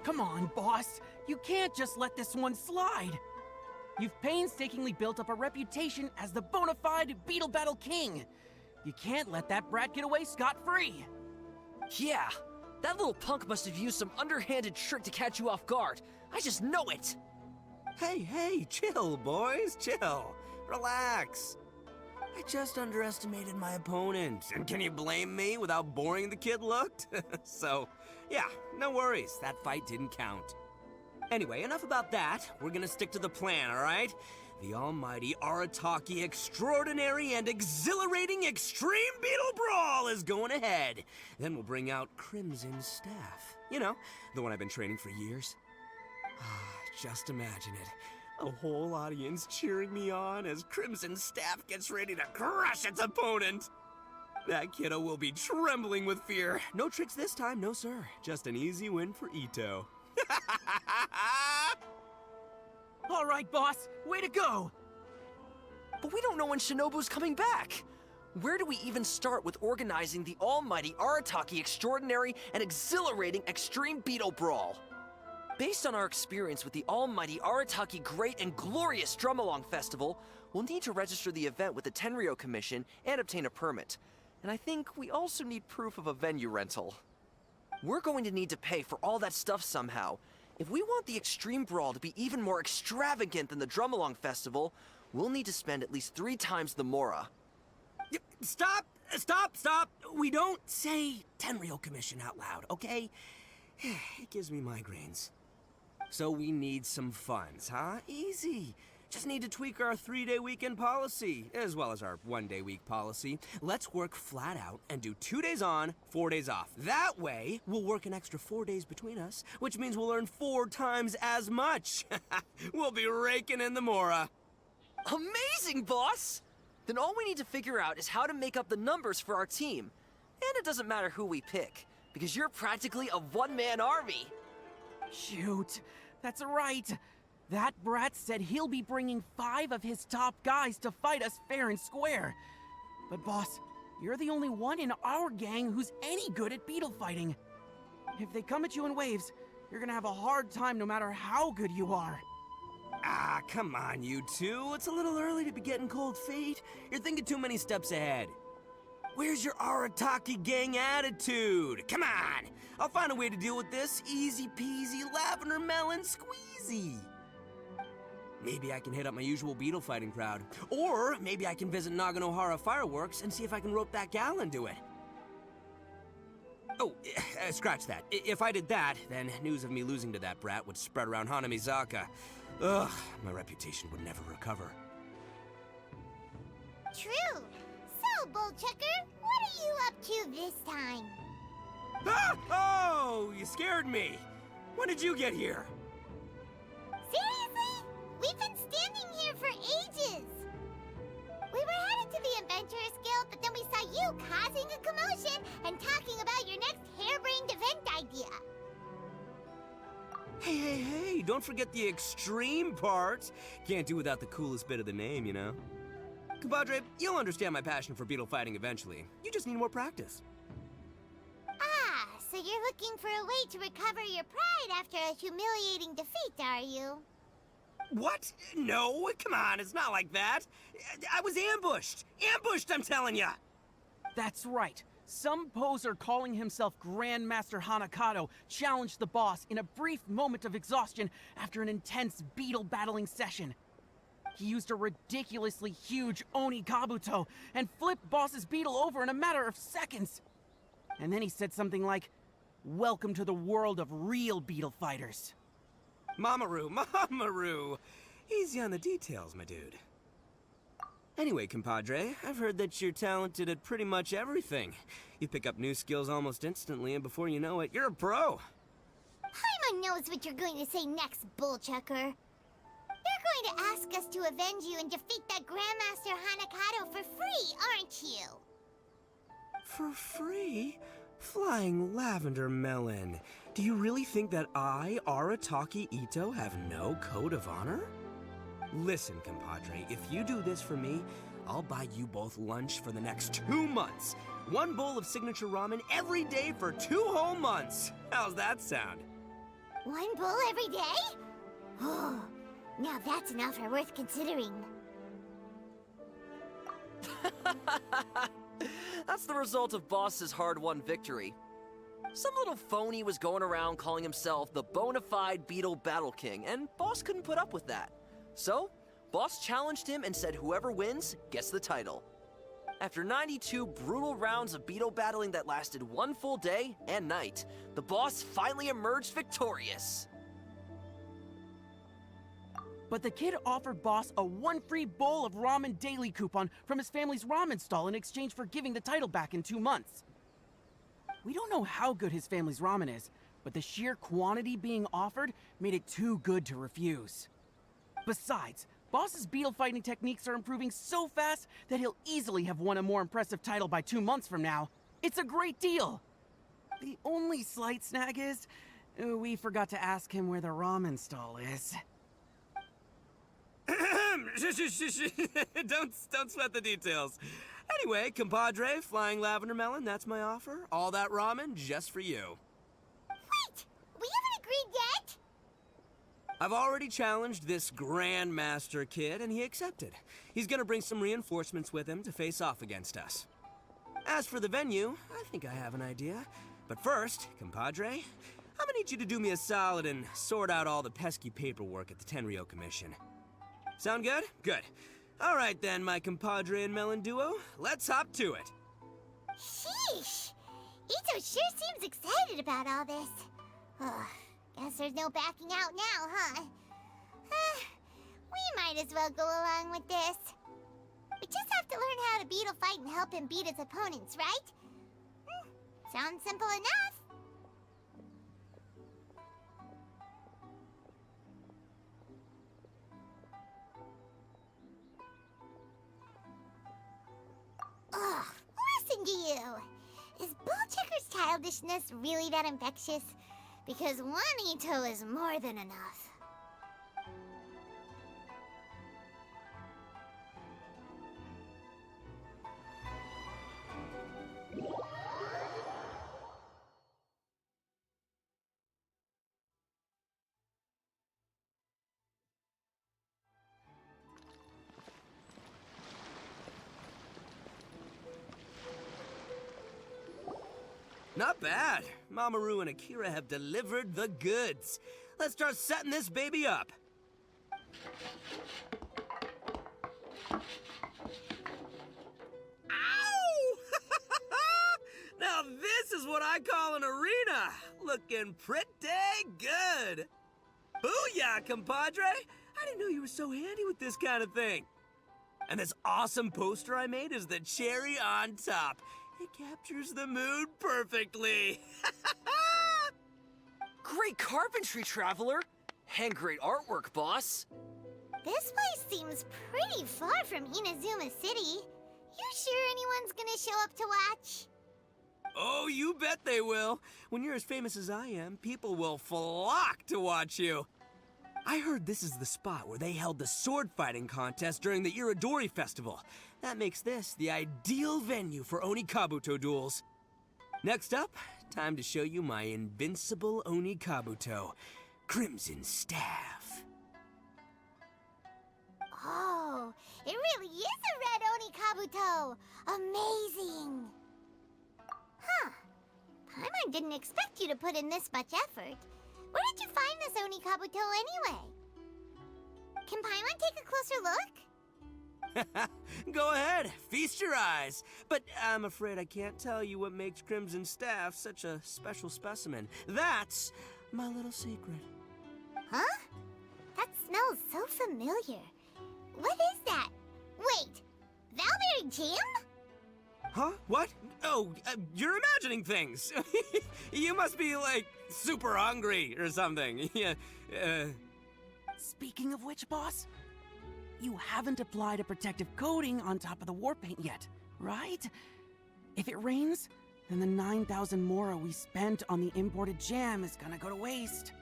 Come on, boss. You can't just let this one slide. You've painstakingly built up a reputation as the bona fide Beetle Battle King. You can't let that brat get away scot-free. Yeah, that little punk must have used some underhanded trick to catch you off guard. I just know it! Hey, chill, boys, chill. Relax. I just underestimated my opponent, and can you blame me with how boring the kid looked? So, yeah, no worries, that fight didn't count. Anyway, enough about that. We're gonna stick to the plan, alright? The almighty Arataki extraordinary and exhilarating Extreme Beetle Brawl is going ahead. Then we'll bring out Crimson's staff. You know, the one I've been training for years. Just imagine it. A whole audience cheering me on as Crimson's staff gets ready to crush its opponent. That kiddo will be trembling with fear. No tricks this time, no sir. Just an easy win for Ito. All right, boss. Way to go. But we don't know when Shinobu's coming back. Where do we even start with organizing the almighty Arataki extraordinary and exhilarating Extreme Beetle Brawl? Based on our experience with the almighty Arataki Great and Glorious Drum-Along Festival, we'll need to register the event with the Tenryo Commission and obtain a permit. And I think we also need proof of a venue rental. We're going to need to pay for all that stuff somehow. If we want the Extreme Brawl to be even more extravagant than the Drum-Along Festival, we'll need to spend at least 3 times the Mora. Stop! We don't say Tenryo Commission out loud, okay? It gives me migraines. So we need some funds, huh? Easy. Just need to tweak our 3-day weekend policy, as well as our 1-day week policy. Let's work flat out and do 2 days on, 4 days off. That way, we'll work an extra 4 days between us, which means we'll earn 4 times as much. We'll be raking in the Mora. Amazing, boss! Then all we need to figure out is how to make up the numbers for our team. And it doesn't matter who we pick, because you're practically a one-man army. Shoot, that's right. That brat said he'll be bringing 5 of his top guys to fight us fair and square. But boss, you're the only one in our gang who's any good at beetle fighting. If they come at you in waves, you're gonna have a hard time no matter how good you are. Come on, you two. It's a little early to be getting cold feet. You're thinking too many steps ahead. Where's your Arataki gang attitude? Come on! I'll find a way to deal with this. Easy peasy, lavender melon squeezy. Maybe I can hit up my usual beetle fighting crowd. Or maybe I can visit Naganohara Fireworks and see if I can rope that gal into it. Oh, scratch that. If I did that, then news of me losing to that brat would spread around Hanamizaka. Ugh, my reputation would never recover. True. So, Bullchucker, what are you up to this time? Oh, you scared me. When did you get here? Seriously? We've been standing here for ages. We were headed to the Adventurers Guild, but then we saw you causing a commotion and talking about your next harebrained event idea. Hey, don't forget the extreme part. Can't do without the coolest bit of the name, you know? Compadre, you'll understand my passion for beetle fighting eventually. You just need more practice. So you're looking for a way to recover your pride after a humiliating defeat, are you? What? No, come on, it's not like that. I was ambushed! Ambushed, I'm telling ya! That's right. Some poser calling himself Grandmaster Hanakato challenged the boss in a brief moment of exhaustion after an intense beetle battling session. He used a ridiculously huge Onikabuto and flipped boss's beetle over in a matter of seconds. And then he said something like, "Welcome to the world of real beetle fighters." Mamaru! Easy on the details, my dude. Anyway, compadre, I've heard that you're talented at pretty much everything. You pick up new skills almost instantly, and before you know it, you're a pro. Paimon knows what you're going to say next, Bullchucker. You're going to ask us to avenge you and defeat that Grandmaster Hanakato for free, aren't you? For free? Flying lavender melon. Do you really think that I, Arataki Ito, have no code of honor? Listen, compadre, if you do this for me, I'll buy you both lunch for the next 2 months. 1 bowl of signature ramen every day for 2 whole months. How's that sound? 1 bowl every day? Oh, now that's an offer worth considering. That's the result of Boss's hard-won victory. Some little phony was going around calling himself the bona fide Beetle Battle King, and Boss couldn't put up with that. So, Boss challenged him and said whoever wins gets the title. After 92 brutal rounds of Beetle battling that lasted 1 full day and night, the Boss finally emerged victorious. But the kid offered Boss a 1 free bowl of ramen daily coupon from his family's ramen stall in exchange for giving the title back in 2 months. We don't know how good his family's ramen is, but the sheer quantity being offered made it too good to refuse. Besides, Boss's Beetle fighting techniques are improving so fast that he'll easily have won a more impressive title by 2 months from now. It's a great deal! The only slight snag is, we forgot to ask him where the ramen stall is. Don't sweat the details. Anyway, compadre, flying lavender melon, that's my offer. All that ramen just for you. Wait! We haven't agreed yet! I've already challenged this Grandmaster kid, and he accepted. He's gonna bring some reinforcements with him to face off against us. As for the venue, I think I have an idea. But first, compadre, I'm gonna need you to do me a solid and sort out all the pesky paperwork at the Tenryo Commission. Sound good? Good. All right then, my compadre and melon duo, let's hop to it. Sheesh! Ito sure seems excited about all this. Ugh, guess there's no backing out now, huh? We might as well go along with this. We just have to learn how to Beetle fight and help him beat his opponents, right? Sounds simple enough. Ugh, listen to you! Is Bullchecker's childishness really that infectious? Because 1 Ito is more than enough. Not bad. Mamoru and Akira have delivered the goods. Let's start setting this baby up. Ow! Now this is what I call an arena. Looking pretty good. Booyah, compadre! I didn't know you were so handy with this kind of thing. And this awesome poster I made is the cherry on top. It captures the mood perfectly. Great carpentry, Traveler! And great artwork, Boss! This place seems pretty far from Inazuma City. You sure anyone's gonna show up to watch? Oh, you bet they will. When you're as famous as I am, people will flock to watch you. I heard this is the spot where they held the sword fighting contest during the Iridori Festival. That makes this the ideal venue for Onikabuto duels. Next up, time to show you my invincible Onikabuto, Crimson Staff. Oh, it really is a red Onikabuto! Amazing! Huh. Paimon didn't expect you to put in this much effort. Where did you find this Onikabuto anyway? Can Paimon take a closer look? Go ahead, feast your eyes. But I'm afraid I can't tell you what makes Crimson Staff such a special specimen. That's my little secret. Huh? That smells so familiar. What is that? Wait, Valberry Jam? Huh? What? Oh, you're imagining things. You must be, like, super hungry or something. Yeah, Speaking of which, boss, you haven't applied a protective coating on top of the war paint yet, right? If it rains, then the 9,000 mora we spent on the imported jam is gonna go to waste.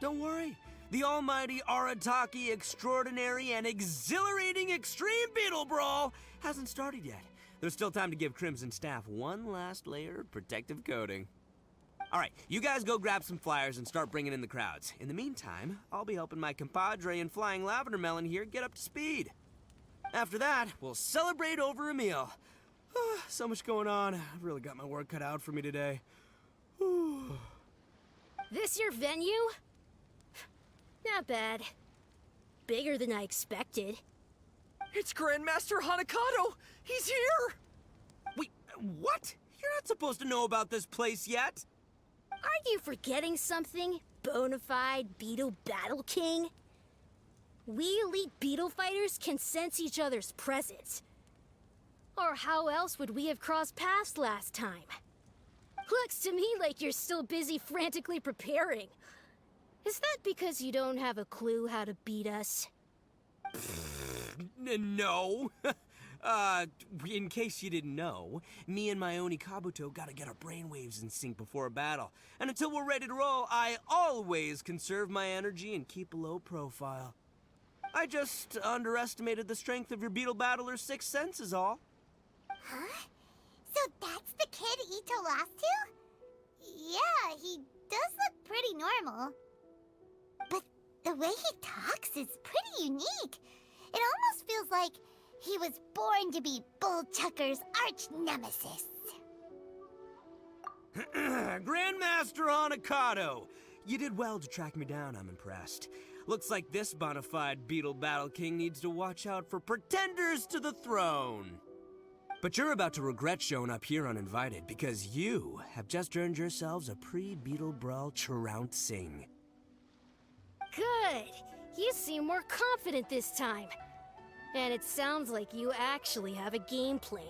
Don't worry. The almighty Arataki extraordinary and exhilarating extreme Beetle Brawl hasn't started yet. There's still time to give Crimson Staff one last layer of protective coating. All right, you guys go grab some flyers and start bringing in the crowds. In the meantime, I'll be helping my compadre and Flying Lavender Melon here get up to speed. After that, we'll celebrate over a meal. So much going on. I've really got my work cut out for me today. This your venue? Not bad. Bigger than I expected. It's Grandmaster Hanakato! He's here! Wait, what? You're not supposed to know about this place yet. Are you forgetting something, bonafide Beetle Battle King? We elite beetle fighters can sense each other's presence. Or how else would we have crossed paths last time? Looks to me like you're still busy frantically preparing. Is that because you don't have a clue how to beat us? No. In case you didn't know, me and my Onikabuto gotta get our brainwaves in sync before a battle. And until we're ready to roll, I always conserve my energy and keep a low profile. I just underestimated the strength of your beetle battler's sixth sense is all. Huh? So that's the kid Ito lost to? Yeah, he does look pretty normal. But the way he talks is pretty unique. It almost feels like he was born to be Bullchucker's arch nemesis. Grandmaster Onikabuto! You did well to track me down, I'm impressed. Looks like this bona fide Beetle Battle King needs to watch out for pretenders to the throne. But you're about to regret showing up here uninvited because you have just earned yourselves a pre-Beetle Brawl trouncing. Good. You seem more confident this time. And it sounds like you actually have a game plan.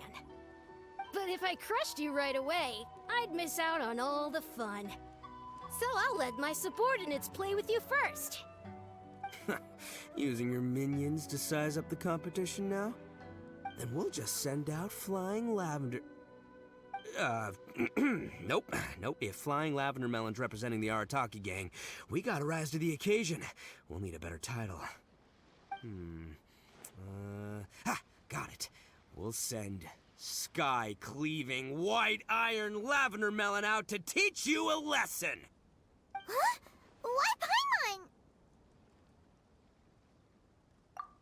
But if I crushed you right away, I'd miss out on all the fun. So I'll let my subordinates play with you first. Using your minions to size up the competition now? Then we'll just send out Flying Lavender... Nope. If Flying Lavender Melon's representing the Arataki gang, we gotta rise to the occasion. We'll need a better title. Got it. We'll send Sky-Cleaving White Iron Lavender Melon out to teach you a lesson! Huh? Why Paimon?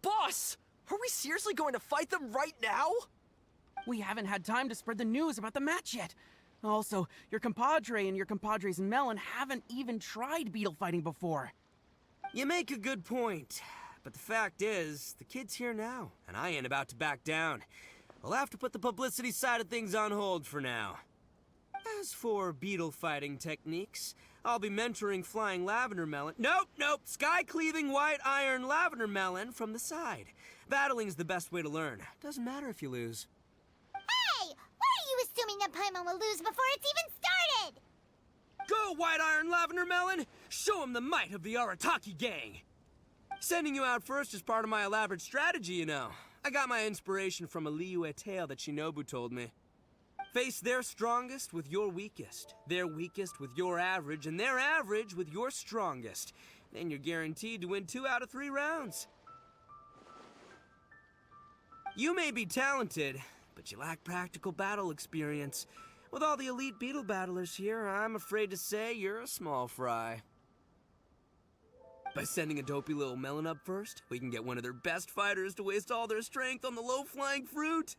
Boss! Are we seriously going to fight them right now? We haven't had time to spread the news about the match yet. Also, your compadre and your compadre's melon haven't even tried beetle fighting before. You make a good point. But the fact is, the kid's here now, and I ain't about to back down. We'll have to put the publicity side of things on hold for now. As for beetle fighting techniques, I'll be mentoring Flying Lavender Melon. Nope! Sky-Cleaving White Iron Lavender Melon from the side. Battling's the best way to learn. Doesn't matter if you lose. Hey! Why are you assuming that Paimon will lose before it's even started? Go, White Iron Lavender Melon! Show him the might of the Arataki gang! Sending you out first is part of my elaborate strategy, you know. I got my inspiration from a Liyue tale that Shinobu told me. Face their strongest with your weakest, their weakest with your average, and their average with your strongest. Then you're guaranteed to win 2 out of 3 rounds. You may be talented, but you lack practical battle experience. With all the elite beetle battlers here, I'm afraid to say you're a small fry. By sending a dopey little melon up first, we can get one of their best fighters to waste all their strength on the low-flying fruit.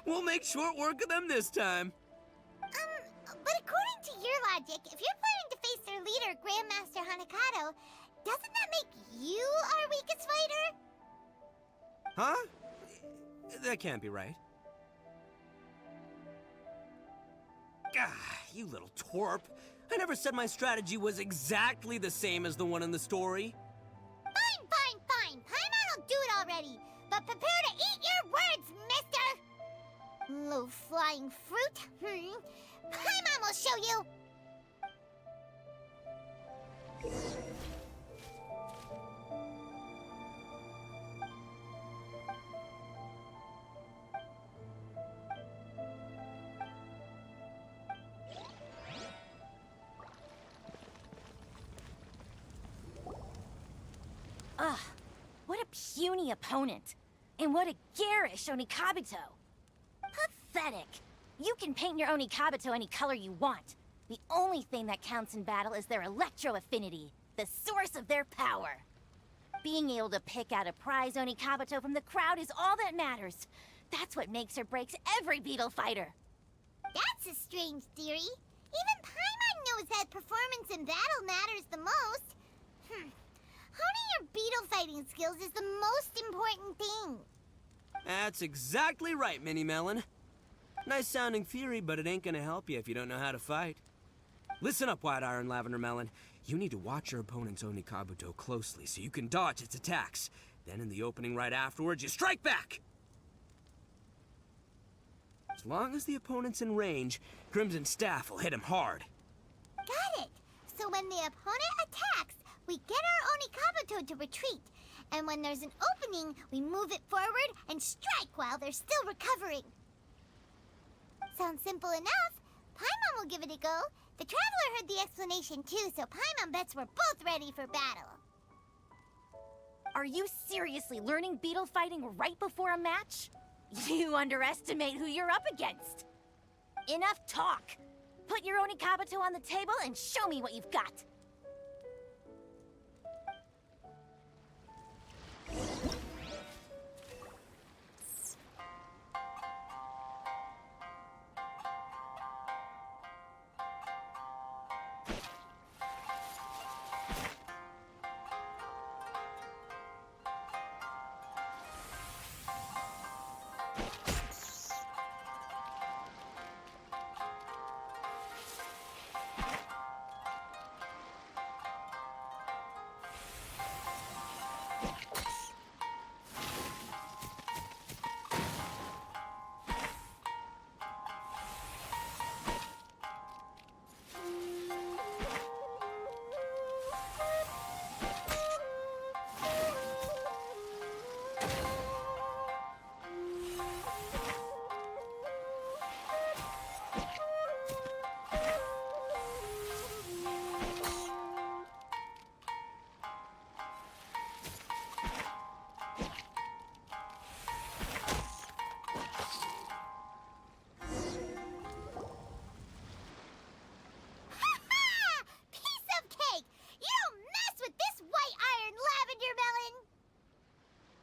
We'll make short work of them this time. But according to your logic, if you're planning to face their leader, Grandmaster Hanakato, doesn't that make you our weakest fighter? Huh? That can't be right. You little twerp. I never said my strategy was exactly the same as the one in the story. Fine. Paimon will do it already. But prepare to eat your words, mister! Low-flying fruit? Paimon will show you! Ugh, what a puny opponent. And what a garish Onikabuto. Pathetic. You can paint your Onikabuto any color you want, The only thing that counts in battle is their electro affinity, the source of their power. Being able to pick out a prize Onikabuto from the crowd is all that matters. That's what makes or breaks every Beetle fighter. That's a strange theory. Even Paimon knows that performance in battle matters the most. Honing your beetle fighting skills is the most important thing. That's exactly right, Mini Melon. Nice sounding theory, but it ain't gonna help you if you don't know how to fight. Listen up, White Iron Lavender Melon. You need to watch your opponent's Onikabuto closely so you can dodge its attacks. Then in the opening right afterwards, you strike back! As long as the opponent's in range, Crimson Staff will hit him hard. Got it. So when the opponent attacks, we get our Onikabuto to retreat. And when there's an opening, we move it forward and strike while they're still recovering. Sounds simple enough. Paimon will give it a go. The Traveler heard the explanation too, so Paimon bets we're both ready for battle. Are you seriously learning beetle fighting right before a match? You underestimate who you're up against. Enough talk. Put your Onikabuto on the table and show me what you've got.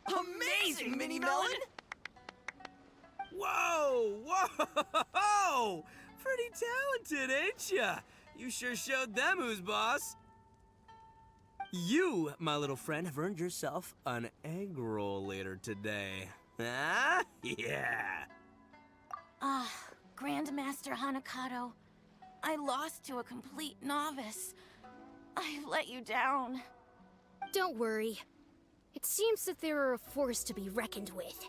Amazing, Mini Melon! Whoa! Whoa! Pretty talented, ain't ya? You sure showed them who's boss. You, my little friend, have earned yourself an egg roll later today. Huh? Yeah. Grandmaster Hanakato, I lost to a complete novice. I've let you down. Don't worry. It seems that there are a force to be reckoned with.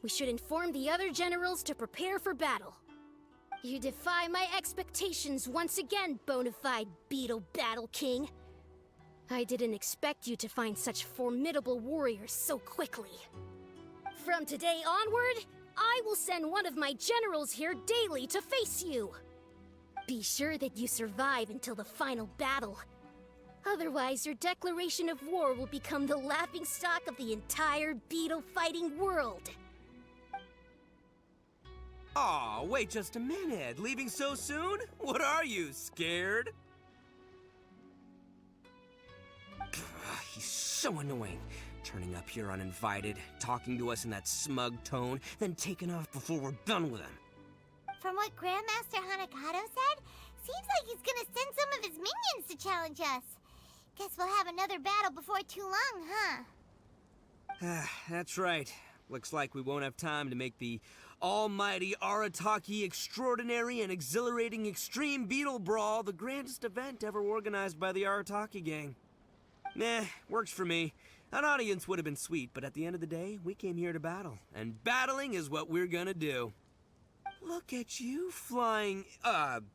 We should inform the other generals to prepare for battle. You defy my expectations once again, bona fide Beetle Battle King. I didn't expect you to find such formidable warriors so quickly. From today onward, I will send one of my generals here daily to face you. Be sure that you survive until the final battle. Otherwise, your declaration of war will become the laughingstock of the entire beetle fighting world. Aw, wait just a minute. Leaving so soon? What are you, scared? He's so annoying. Turning up here uninvited, talking to us in that smug tone, then taking off before we're done with him. From what Grandmaster Hanakato said, seems like he's gonna send some of his minions to challenge us. Guess we'll have another battle before too long, huh? That's right. Looks like we won't have time to make the almighty Arataki extraordinary and exhilarating extreme beetle brawl the grandest event ever organized by the Arataki gang. Nah, works for me. An audience would have been sweet, but at the end of the day, we came here to battle. And battling is what we're gonna do. Look at you flying,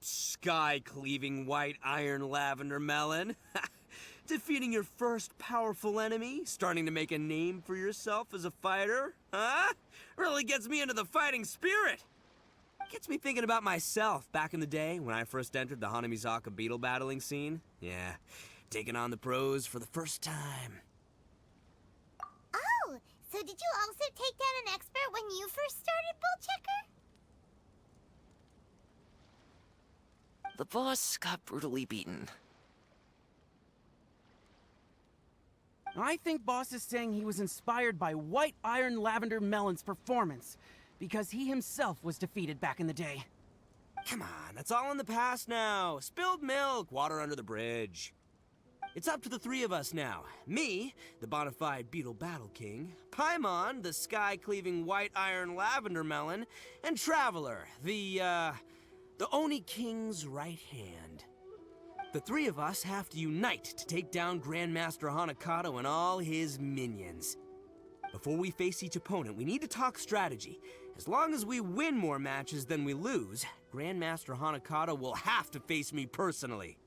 sky-cleaving white iron lavender melon. Defeating your first powerful enemy, starting to make a name for yourself as a fighter, huh? Really gets me into the fighting spirit. Gets me thinking about myself back in the day when I first entered the Hanamizaka beetle battling scene. Yeah, taking on the pros for the first time. Oh, so did you also take down an expert when you first started, Bull Checker? the boss got brutally beaten. I think Boss is saying he was inspired by White Iron Lavender Melon's performance, because he himself was defeated back in the day. Come on, that's all in the past now. Spilled milk, water under the bridge. It's up to the three of us now. Me, the bona fide Beetle Battle King, Paimon, the sky-cleaving White Iron Lavender Melon, and Traveler, the Oni King's right hand. The three of us have to unite to take down Grandmaster Honikato and all his minions. Before we face each opponent, we need to talk strategy. As long as we win more matches than we lose, Grandmaster Honikato will have to face me personally.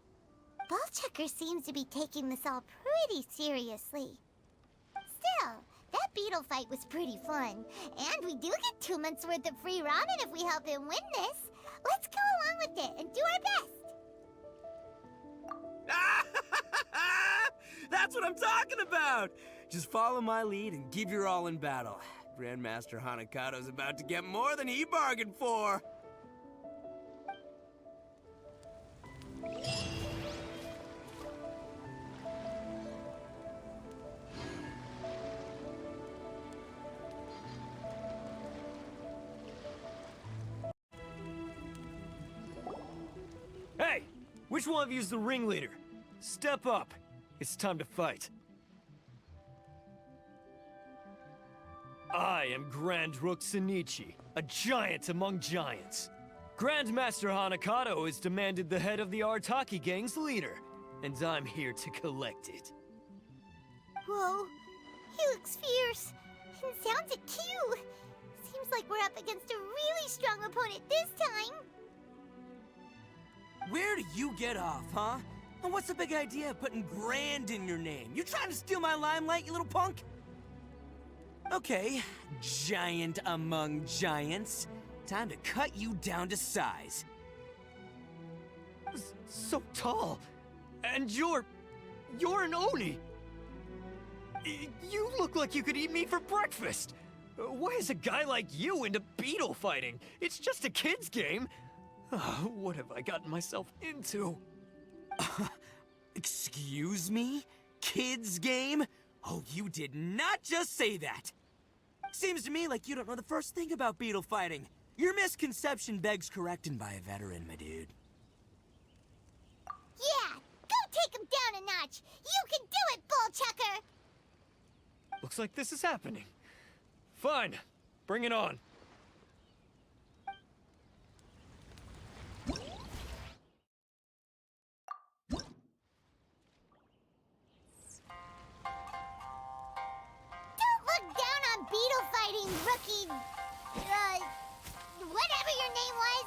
Ballchecker seems to be taking this all pretty seriously. Still, that Beetle fight was pretty fun. And we do get 2 months worth of free ramen if we help him win this. Let's go along with it and do our best. That's what I'm talking about! Just follow my lead and give your all in battle. Grandmaster Honokato's about to get more than he bargained for! Hey! Which one of you's the ringleader? Step up. It's time to fight. I am Grand Rook Senichi, a giant among giants. Grandmaster Honikato has demanded the head of the Arataki gang's leader, and I'm here to collect it. Whoa, he looks fierce and sounds a cue. Seems like we're up against a really strong opponent this time. Where do you get off, huh? And what's the big idea of putting Grand in your name? You trying to steal my limelight, you little punk? Okay, giant among giants. Time to cut you down to size. So tall. And you're an Oni. You look like you could eat me for breakfast. Why is a guy like you into beetle fighting? It's just a kid's game. What have I gotten myself into? Excuse me? Kids game? Oh, you did not just say that! Seems to me like you don't know the first thing about beetle fighting. Your misconception begs correcting by a veteran, my dude. Yeah, go take him down a notch. You can do it, Bullchucker! Looks like this is happening. Fine, bring it on. Beetle fighting rookie, whatever your name was.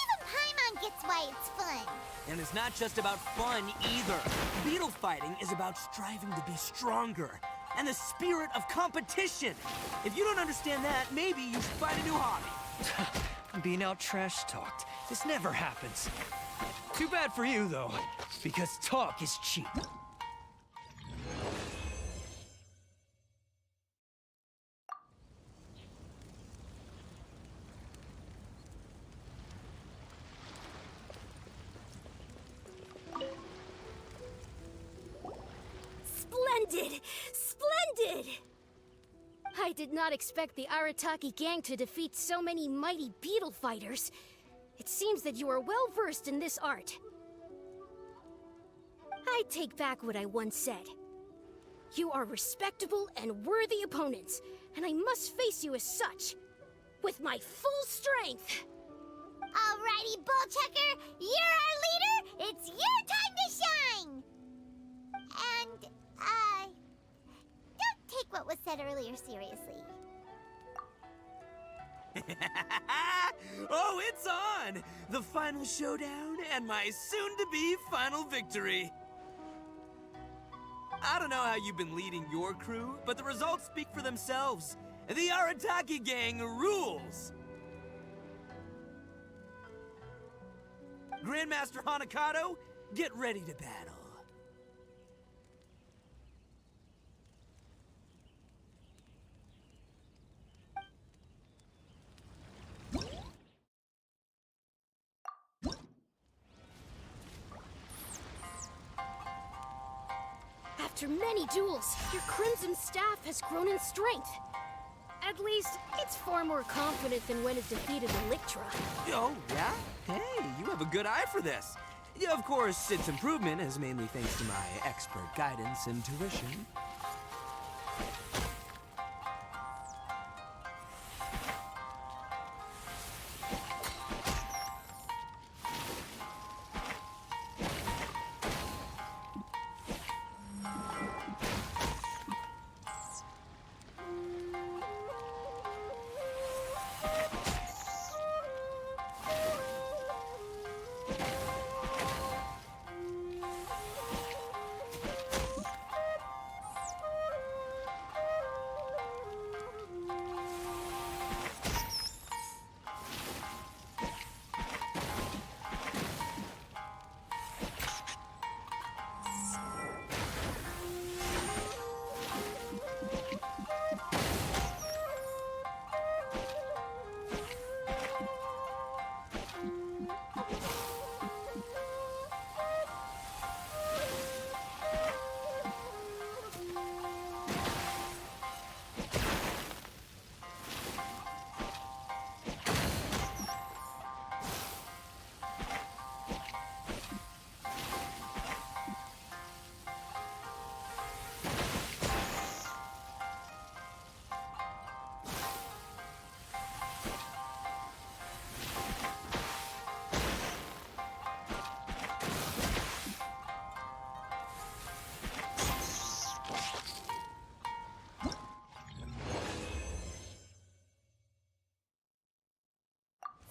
Even Paimon gets why it's fun. And it's not just about fun either. Beetle fighting is about striving to be stronger and the spirit of competition. If you don't understand that, maybe you should find a new hobby. Being out trash talked. This never happens. Too bad for you, though, because talk is cheap. Splendid! Splendid! I did not expect the Arataki gang to defeat so many mighty beetle fighters. It seems that you are well versed in this art. I take back what I once said. You are respectable and worthy opponents, and I must face you as such, with my full strength. Alrighty, Bullchucker, you're our leader. It's your time to shine. And, don't take what was said earlier seriously. Oh, it's on! The final showdown and my soon-to-be final victory. I don't know how you've been leading your crew, but the results speak for themselves. The Arataki gang rules! Grandmaster Honikato, get ready to battle. After many duels, your Crimson Staff has grown in strength. At least, it's far more confident than when it defeated Electra. Oh, yeah? Hey, you have a good eye for this. Yeah, of course, its improvement is mainly thanks to my expert guidance and tuition.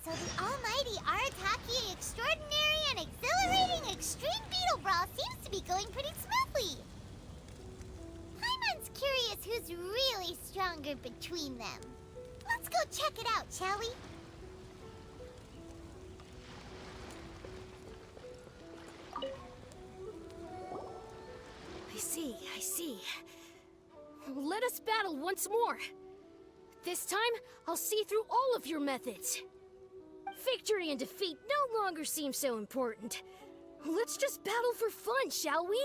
So the almighty Arataki extraordinary and exhilarating extreme Beetle Brawl seems to be going pretty smoothly. Paimon's curious who's really stronger between them. Let's go check it out, shall we? I see. Let us battle once more. This time, I'll see through all of your methods. Victory and defeat no longer seem so important. Let's just battle for fun, shall we?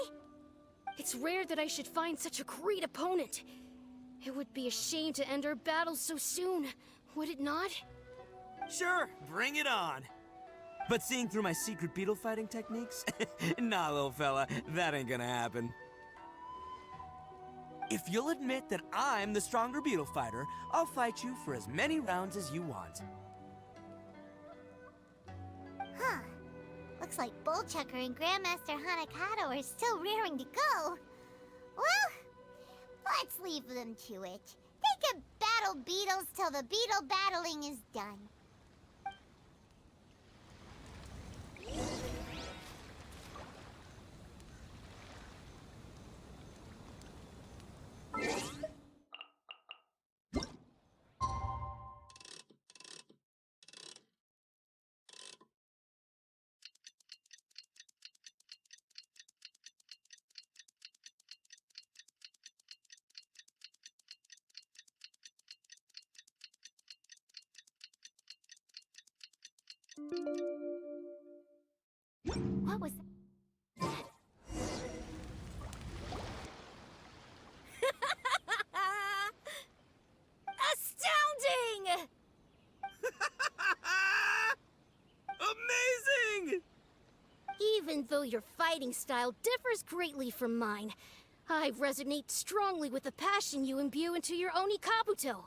It's rare that I should find such a great opponent. It would be a shame to end our battle so soon, would it not? Sure, bring it on. But seeing through my secret beetle fighting techniques? Nah, little fella, that ain't gonna happen. If you'll admit that I'm the stronger beetle fighter, I'll fight you for as many rounds as you want. Huh. Looks like Bullchucker and Grandmaster Hanakato are still raring to go. Well, let's leave them to it. They can battle beetles till the beetle battling is done. What was that? Astounding! Amazing! Even though your fighting style differs greatly from mine, I resonate strongly with the passion you imbue into your Onikabuto.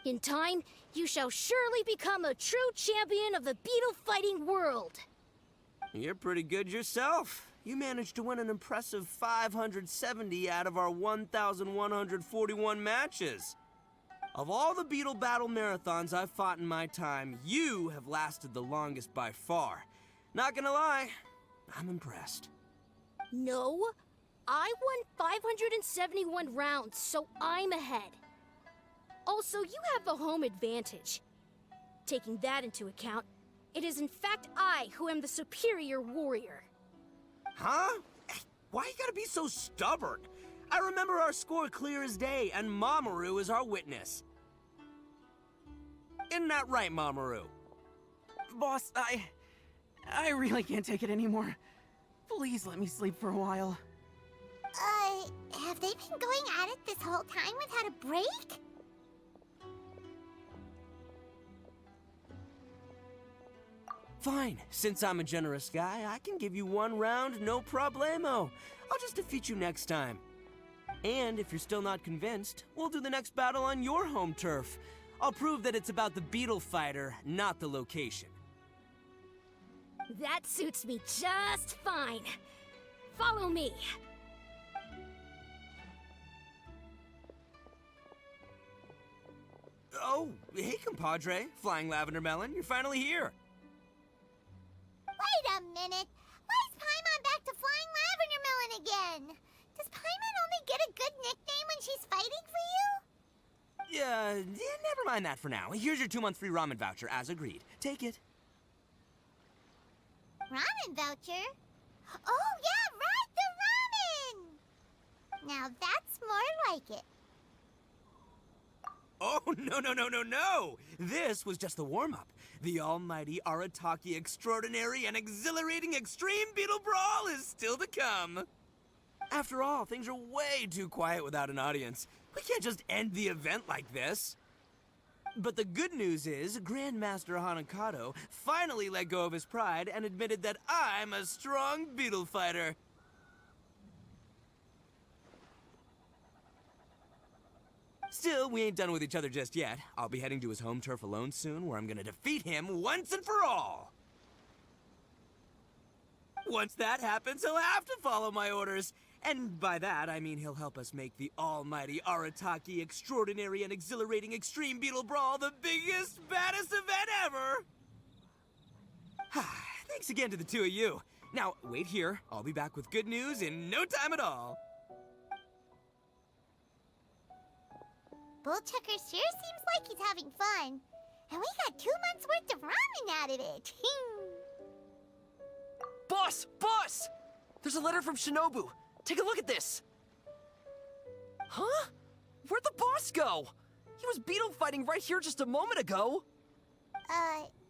In time, you shall surely become a true champion of the beetle fighting world. You're pretty good yourself. You managed to win an impressive 570 out of our 1,141 matches. Of all the beetle battle marathons I've fought in my time, you have lasted the longest by far. Not gonna lie, I'm impressed. No, I won 571 rounds, so I'm ahead. Also, you have the home advantage. Taking that into account, it is in fact I who am the superior warrior. Huh? Why you gotta be so stubborn? I remember our score clear as day, and Mamoru is our witness. Isn't that right, Mamoru? Boss, I really can't take it anymore. Please let me sleep for a while. Have they been going at it this whole time without a break? Fine. Since I'm a generous guy, I can give you one round, no problemo. I'll just defeat you next time. And if you're still not convinced, we'll do the next battle on your home turf. I'll prove that it's about the Beetle fighter, not the location. That suits me just fine. Follow me. Oh, hey, compadre. Flying Lavender Melon, you're finally here. Wait a minute. Why is Paimon back to Flying Lavender Melon again? Does Paimon only get a good nickname when she's fighting for you? Yeah, never mind that for now. Here's your 2-month free ramen voucher, as agreed. Take it. Ramen voucher? Oh, yeah, right, the ramen! Now that's more like it. Oh, no. This was just the warm-up. The almighty Arataki extraordinary and exhilarating extreme Beetle Brawl is still to come. After all, things are way too quiet without an audience. We can't just end the event like this. But the good news is, Grandmaster Hanakato finally let go of his pride and admitted that I'm a strong Beetle fighter. Still, we ain't done with each other just yet. I'll be heading to his home turf alone soon, where I'm gonna defeat him once and for all. Once that happens, he'll have to follow my orders. And by that, I mean he'll help us make the almighty Arataki extraordinary and exhilarating extreme Beetle Brawl the biggest, baddest event ever! Thanks again to the two of you. Now, wait here. I'll be back with good news in no time at all. Bullchucker sure seems like he's having fun. And we got 2 months worth of ramen out of it. Boss! Boss! There's a letter from Shinobu. Take a look at this. Huh? Where'd the boss go? He was Beetle fighting right here just a moment ago.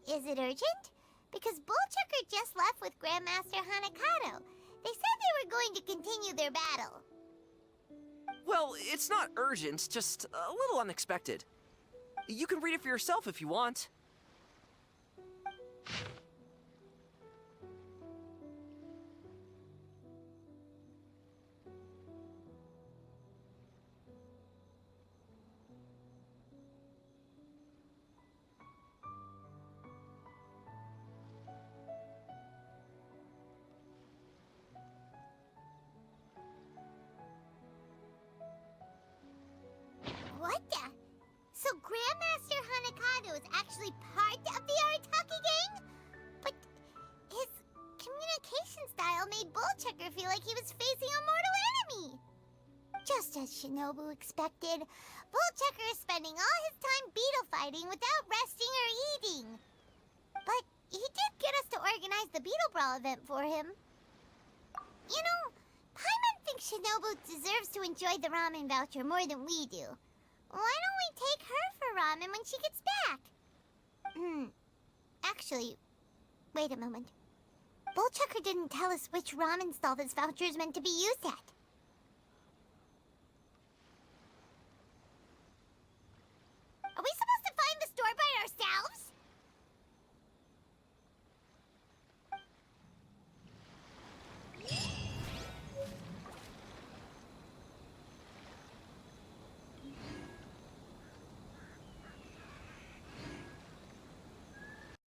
Is it urgent? Because Bullchucker just left with Grandmaster Hanakato. They said they were going to continue their battle. Well, it's not urgent, just a little unexpected. You can read it for yourself if you want. What the? So Grandmaster Hanakato is actually part of the Arataki gang? But his communication style made Bullchucker feel like he was facing a mortal enemy. Just as Shinobu expected, Bullchucker is spending all his time beetle fighting without resting or eating. But he did get us to organize the Beetle Brawl event for him. You know, Paimon thinks Shinobu deserves to enjoy the ramen voucher more than we do. Why don't we take her for ramen when she gets back? Actually, wait a moment. Bullchucker didn't tell us which ramen stall this voucher is meant to be used at. Are we